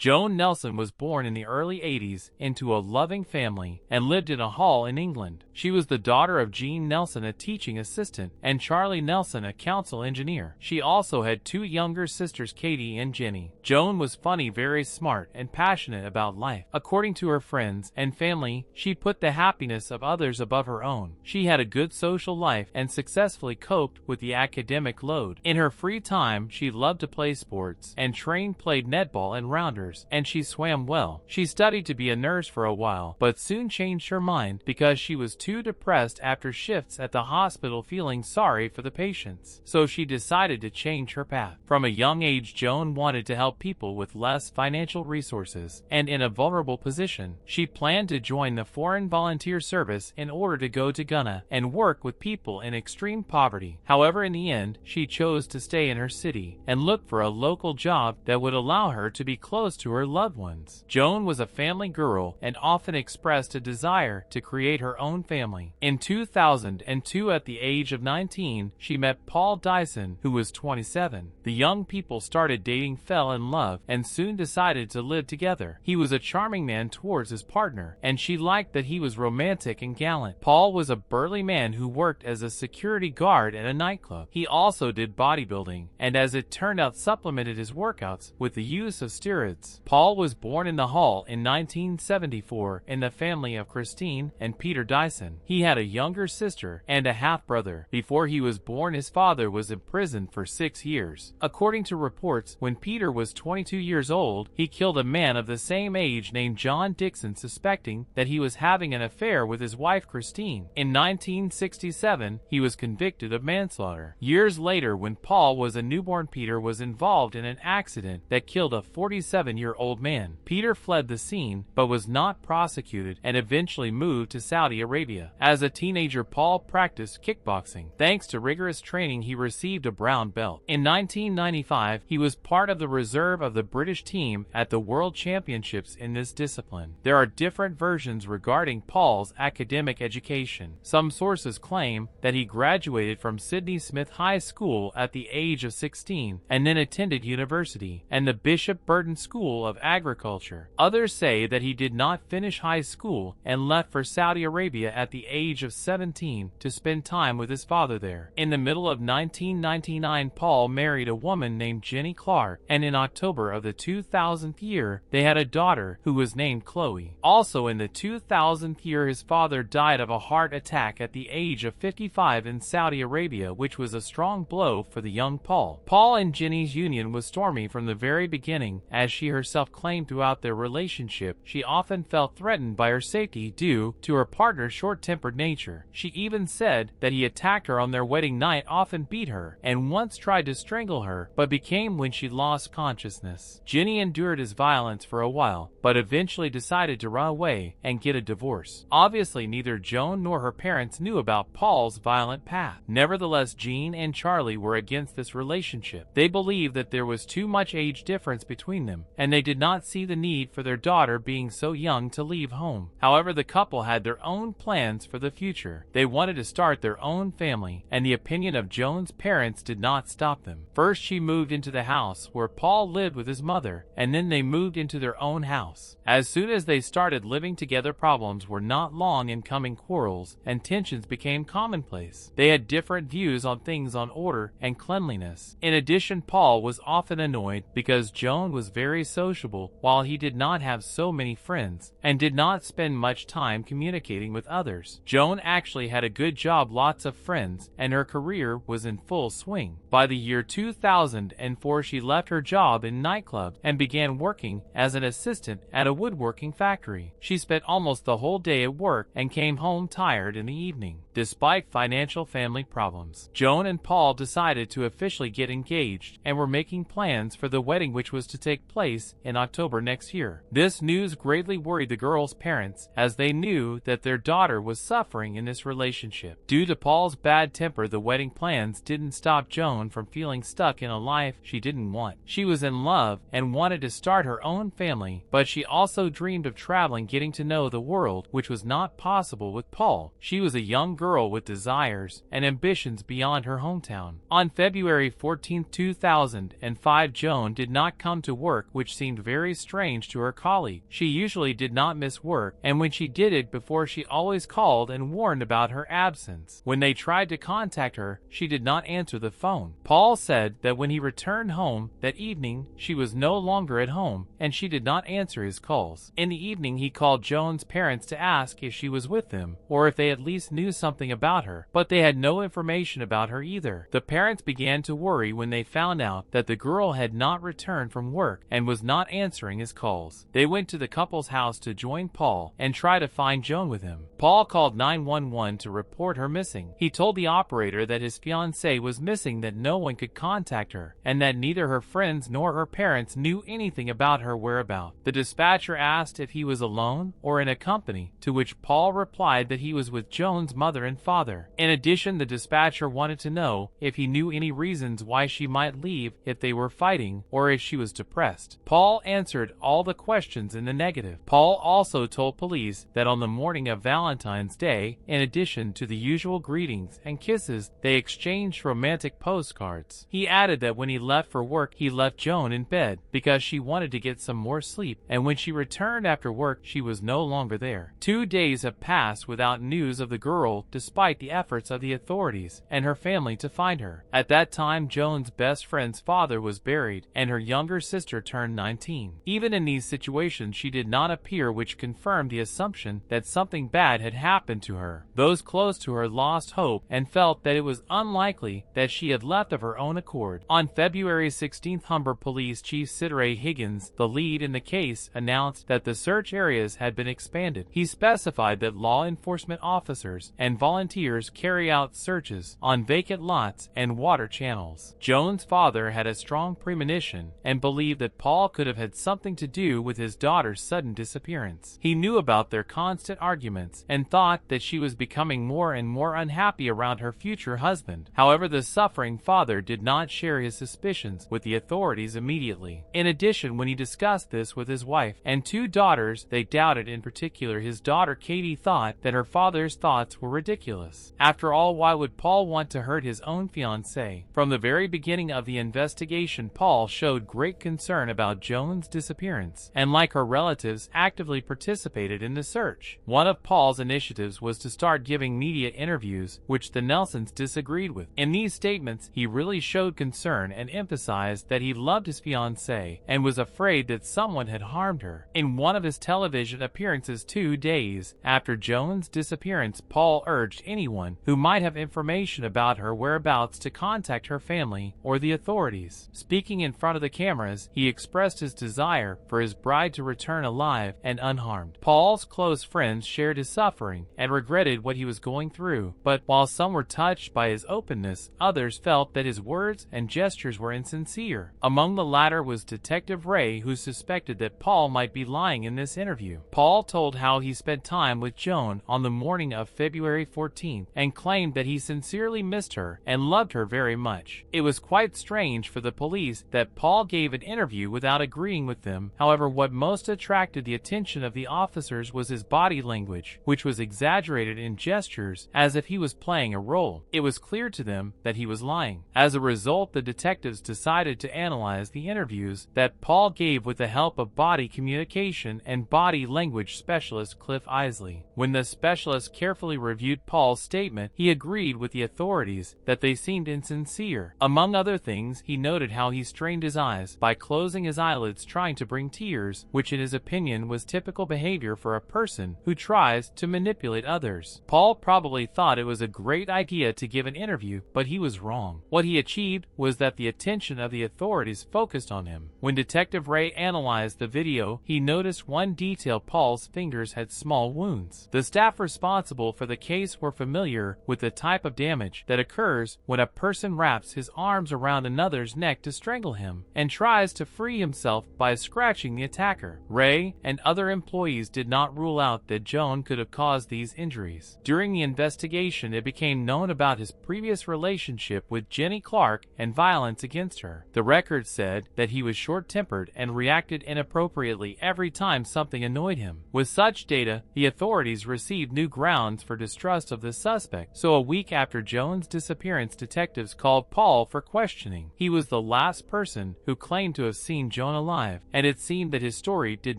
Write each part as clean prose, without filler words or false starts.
Joan Nelson was born in the early 80s into a loving family and lived in a hall in England. She was the daughter of Jean Nelson, a teaching assistant, and Charlie Nelson, a council engineer. She also had two younger sisters, Katie and Jenny. Joan was funny, very smart, and passionate about life. According to her friends and family, she put the happiness of others above her own. She had a good social life and successfully coped with the academic load. In her free time, she loved to play sports and played netball and rounders, and she swam well. She studied to be a nurse for a while, but soon changed her mind because she was too depressed after shifts at the hospital, feeling sorry for the patients. So she decided to change her path. From a young age, Joan wanted to help people with less financial resources and in a vulnerable position. She planned to join the Foreign Volunteer Service in order to go to Ghana and work with people in extreme poverty. However, in the end, she chose to stay in her city and look for a local job that would allow her to be close to her loved ones. Joan was a family girl and often expressed a desire to create her own family. In 2002, at the age of 19, she met Paul Dyson, who was 27. The young people started dating, fell in love, and soon decided to live together. He was a charming man towards his partner, and she liked that he was romantic and gallant. Paul was a burly man who worked as a security guard at a nightclub. He also did bodybuilding, and as it turned out, supplemented his workouts with the use of steroids. Paul was born in the Hall in 1974 in the family of Christine and Peter Dyson. He had a younger sister and a half-brother. Before he was born, his father was imprisoned for 6 years. According to reports, when Peter was 22 years old, he killed a man of the same age named John Dixon, suspecting that he was having an affair with his wife Christine. In 1967, he was convicted of manslaughter. Years later, when Paul was a newborn, Peter was involved in an accident that killed a 47-year-old man. Peter fled the scene but was not prosecuted and eventually moved to Saudi Arabia. As a teenager, Paul practiced kickboxing. Thanks to rigorous training, he received a brown belt. In 1995, he was part of the reserve of the British team at the World Championships in this discipline. There are different versions regarding Paul's academic education. Some sources claim that he graduated from Sydney Smith High School at the age of 16 and then attended university and the Bishop Burton School of Agriculture. Others say that he did not finish high school and left for Saudi Arabia at the age of 17 to spend time with his father there. In the middle of 1999, Paul married a woman named Jenny Clark, and in October of the 2000th year, they had a daughter who was named Chloe. Also in the 2000th year, his father died of a heart attack at the age of 55 in Saudi Arabia, which was a strong blow for the young Paul. Paul and Jenny's union was stormy from the very beginning. As she herself claimed throughout their relationship, she often felt threatened by her safety due to her partner's short-tempered nature. She even said that he attacked her on their wedding night, often beat her, and once tried to strangle her, but became when she lost consciousness. Jenny endured his violence for a while, but eventually decided to run away and get a divorce. Obviously, neither Joan nor her parents knew about Paul's violent path. Nevertheless, Jean and Charlie were against this relationship. They believed that there was too much age difference between them, and they did not see the need for their daughter being so young to leave home. However, the couple had their own plans for the future. They wanted to start their own family, and the opinion of Joan's parents did not stop them. First, she moved into the house where Paul lived with his mother, and then they moved into their own house. As soon as they started living together, problems were not long in coming. Quarrels and tensions became commonplace. They had different views on things, on order and cleanliness. In addition, Paul was often annoyed because Joan was very sociable while he did not have so many friends and did not spend much time communicating with others. Joan actually had a good job, lots of friends, and her career was in full swing. By the year 2004, she left her job in nightclubs and began working as an assistant at a woodworking factory. She spent almost the whole day at work and came home tired in the evening. Despite financial family problems, Joan and Paul decided to officially get engaged and were making plans for the wedding, which was to take place in October next year. This news greatly worried the girls' parents, as they knew that their daughter was suffering in this relationship. Due to Paul's bad temper, the wedding plans didn't stop Joan from feeling stuck in a life she didn't want. She was in love and wanted to start her own family, but she also dreamed of traveling, getting to know the world, which was not possible with Paul. She was a young girl with desires and ambitions beyond her hometown. On February 14, 2005, Joan did not come to work, which which seemed very strange to her colleague. She usually did not miss work, and when she did it before, she always called and warned about her absence. When they tried to contact her, she did not answer the phone. Paul said that when he returned home that evening, she was no longer at home, and she did not answer his calls. In the evening, he called Joan's parents to ask if she was with them, or if they at least knew something about her, but they had no information about her either. The parents began to worry when they found out that the girl had not returned from work and was not answering his calls. They went to the couple's house to join Paul and try to find Joan with him. Paul called 911 to report her missing. He told the operator that his fiancée was missing, that no one could contact her, and that neither her friends nor her parents knew anything about her whereabouts. The dispatcher asked if he was alone or in a company, to which Paul replied that he was with Joan's mother and father. In addition, the dispatcher wanted to know if he knew any reasons why she might leave, if they were fighting, or if she was depressed. Paul answered all the questions in the negative. Paul also told police that on the morning of Valentine's Day, in addition to the usual greetings and kisses, they exchanged romantic postcards. He added that when he left for work, he left Joan in bed because she wanted to get some more sleep, and when she returned after work, she was no longer there. 2 days have passed without news of the girl, despite the efforts of the authorities and her family to find her. At that time, Joan's best friend's father was buried, and her younger sister turned 19. Even in these situations, she did not appear, which confirmed the assumption that something bad had happened to her. Those close to her lost hope and felt that it was unlikely that she had left of her own accord. On February 16th, Humber Police Chief Sidray Higgins, the lead in the case, announced that the search areas had been expanded. He specified that law enforcement officers and volunteers carry out searches on vacant lots and water channels. Joan's father had a strong premonition and believed that Paul could have had something to do with his daughter's sudden disappearance. He knew about their constant arguments and thought that she was becoming more and more unhappy around her future husband. However, the suffering father did not share his suspicions with the authorities immediately. In addition, when he discussed this with his wife and 2 daughters, they doubted. In particular, his daughter Katie thought that her father's thoughts were ridiculous. After all, why would Paul want to hurt his own fiancée? From the very beginning of the investigation, Paul showed great concern about Joan's disappearance, and like her relatives, actively participated in the search. One of Paul's initiatives was to start giving media interviews, which the Nelsons disagreed with. In these statements, he really showed concern and emphasized that he loved his fiancée and was afraid that someone had harmed her. In one of his television appearances 2 days after Joan's disappearance, Paul urged anyone who might have information about her whereabouts to contact her family or the authorities. Speaking in front of the cameras, he expressed his desire for his bride to return alive and unharmed. Paul's close friends shared his suffering and regretted what he was going through, but while some were touched by his openness, others felt that his words and gestures were insincere. Among the latter was Detective Ray, who suspected that Paul might be lying in this interview. Paul told how he spent time with Joan on the morning of February 14th and claimed that he sincerely missed her and loved her very much. It was quite strange for the police that Paul gave an interview without agreeing with them. However, what most attracted the attention of the officers was his body language, which was exaggerated in gestures as if he was playing a role. It was clear to them that he was lying. As a result, the detectives decided to analyze the interviews that Paul gave with the help of body communication and body language specialist Cliff Isley. When the specialist carefully reviewed Paul's statement, he agreed with the authorities that they seemed insincere. Among other things, he noted how he strained his eyes by closing his eyelids, trying to bring tears, which in his opinion was typical behavior for a person who tries to manipulate others. Paul probably thought it was a great idea to give an interview, but he was wrong. What he achieved was that the attention of the authorities focused on him. When Detective Ray analyzed the video, he noticed one detail: Paul's fingers had small wounds. The staff responsible for the case were familiar with the type of damage that occurs when a person wraps his arms around another's neck to strangle him and tries to free himself by scratching the attacker. Ray and other employees did not rule out that Joan could have caused these injuries. During the investigation, it became known about his previous relationship with Jenny Clark and violence against her. The record said that he was short-tempered and reacted inappropriately every time something annoyed him. With such data, the authorities received new grounds for distrust of the suspect. So a week after Joan's disappearance, detectives called Paul for questioning. He was the last person who claimed to have seen Joan alive, and it seemed that his story did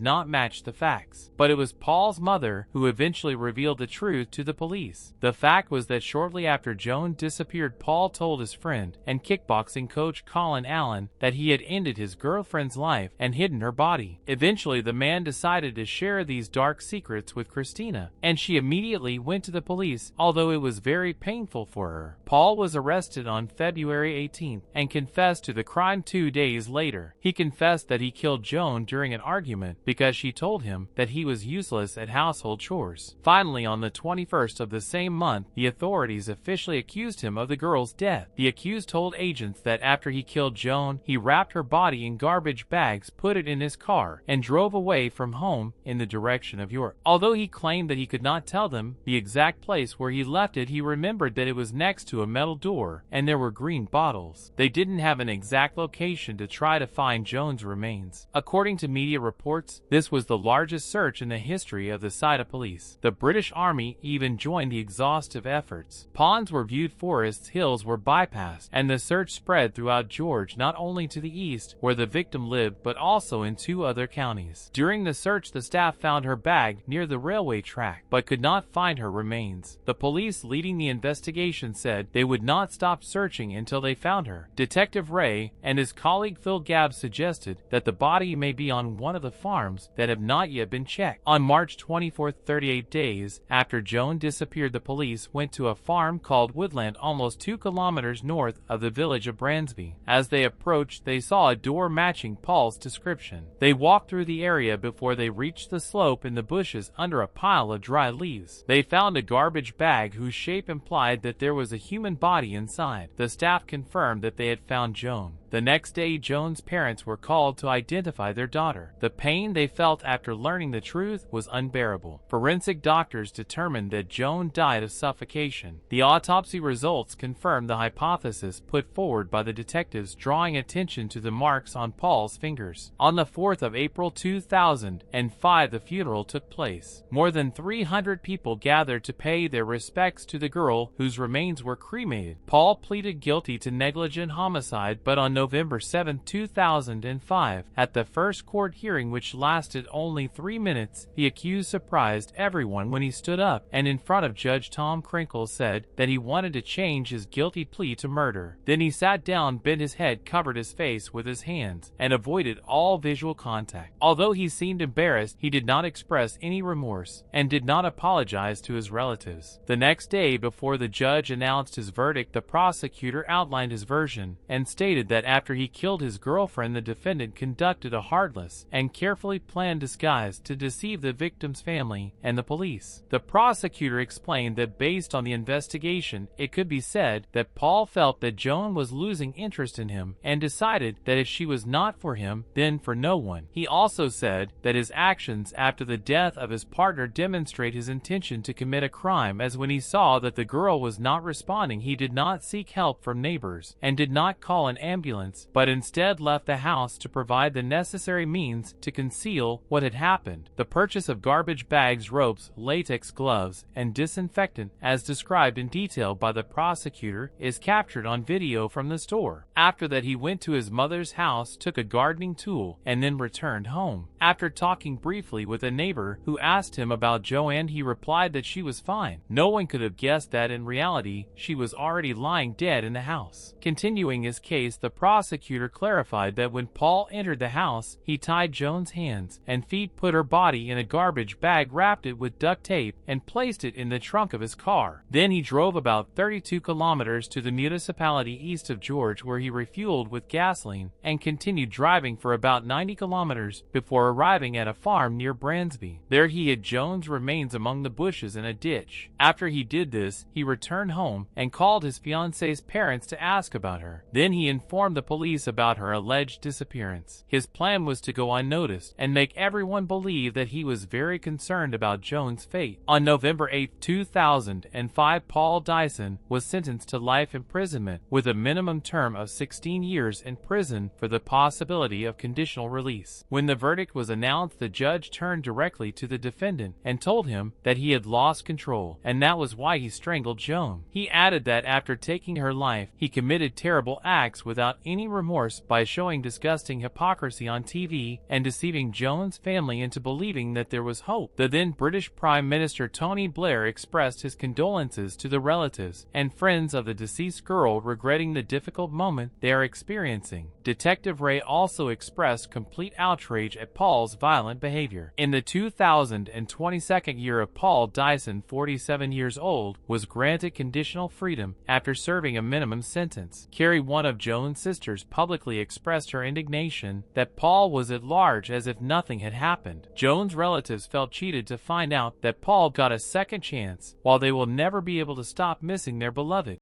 not match the facts. But it was Paul's mother who eventually revealed the truth to the police. The fact was that shortly after Joan disappeared, Paul told his friend and kickboxing coach Colin Allen that he had ended his girlfriend's life and hidden her body. Eventually, the man decided to share these dark secrets with Christina, and she immediately went to the police, although it was very painful for her. Paul was arrested on February 18th and confessed to the crime 2 days later. He confessed that he killed Joan during an argument because she told him that he was useless at household chores. Finally, on the 21st of the same month, the authorities officially accused him of the girl's death. The accused told agents that after he killed Joan, he wrapped her body in garbage bags, put it in his car, and drove away from home in the direction of York. Although he claimed that he could not tell them the exact place where he left it, he remembered that it was next to a metal door and there were green bottles. They didn't have an exact location to try to find Joan's remains. According to media reports, this was the largest search in the history of the Sida police. The British Army even joined the exhaustive efforts. Ponds were viewed, forests, hills were bypassed, and the search spread throughout Georgia, not only to the east where the victim lived, but also in 2 other counties. During the search, the staff found her bag near the railway track, but could not find her remains. The police leading the investigation said they would not stop searching until they found her. Detective Ray and his colleague Phil Gabbs suggested that the body may be on one of the farms that have not yet been checked. On March 24th, 38 days after Joan disappeared, the police went to a farm called Woodland, almost 2 kilometers north of the village of Bransby. As they approached, they saw a door matching Paul's description. They walked through the area before they reached the slope in the bushes under a pile of dry leaves. They found a garbage bag whose shape implied that there was a human body inside. The staff confirmed that they had found Joan. The next day, Joan's parents were called to identify their daughter. The pain they felt after learning the truth was unbearable. Forensic doctors determined that Joan died of suffocation. The autopsy results confirmed the hypothesis put forward by the detectives, drawing attention to the marks on Paul's fingers. On the 4th of April 2005, the funeral took place. More than 300 people gathered to pay their respects to the girl whose remains were cremated. Paul pleaded guilty to negligent homicide, but on November 7, 2005, at the first court hearing, which lasted only 3 minutes, the accused surprised everyone when he stood up and in front of Judge Tom Krinkle said that he wanted to change his guilty plea to murder. Then he sat down, bent his head, covered his face with his hands, and avoided all visual contact. Although he seemed embarrassed, he did not express any remorse and did not apologize to his relatives. The next day, before the judge announced his verdict, the prosecutor outlined his version and stated that after he killed his girlfriend, the defendant conducted a heartless and carefully planned disguise to deceive the victim's family and the police. The prosecutor explained that based on the investigation, it could be said that Paul felt that Joan was losing interest in him and decided that if she was not for him, then for no one. He also said that his actions after the death of his partner demonstrate his intention to commit a crime, as when he saw that the girl was not responding, he did not seek help from neighbors and did not call an ambulance, but instead left the house to provide the necessary means to conceal what had happened. The purchase of garbage bags, ropes, latex gloves, and disinfectant, as described in detail by the prosecutor, is captured on video from the store. After that, he went to his mother's house, took a gardening tool, and then returned home. After talking briefly with a neighbor who asked him about Joanne, he replied that she was fine. No one could have guessed that in reality she was already lying dead in the house. Continuing his case, the prosecutor clarified that when Paul entered the house, he tied Joan's hands and feet, put her body in a garbage bag, wrapped it with duct tape, and placed it in the trunk of his car. Then he drove about 32 kilometers to the municipality east of George, where he refueled with gasoline and continued driving for about 90 kilometers before arriving at a farm near Bransby. There he hid Joan's remains among the bushes in a ditch. After he did this, he returned home and called his fiance's parents to ask about her. Then he informed the police about her alleged disappearance. His plan was to go unnoticed and make everyone believe that he was very concerned about Joan's fate. On November 8, 2005, Paul Dyson was sentenced to life imprisonment with a minimum term of 16 years in prison for the possibility of conditional release. When the verdict was announced, the judge turned directly to the defendant and told him that he had lost control, and that was why he strangled Joan. He added that after taking her life, he committed terrible acts without any remorse by showing disgusting hypocrisy on TV and deceiving Joan's family into believing that there was hope. The then British Prime Minister Tony Blair expressed his condolences to the relatives and friends of the deceased girl, regretting the difficult moment they are experiencing. Detective Ray also expressed complete outrage at Paul's violent behavior. In the 2022 year of Paul Dyson, 47 years old, was granted conditional freedom after serving a minimum sentence. Carrie, one of Joan's sisters, publicly expressed her indignation that Paul was at large as if nothing had happened. Joan's relatives felt cheated to find out that Paul got a second chance, while they will never be able to stop missing their beloved.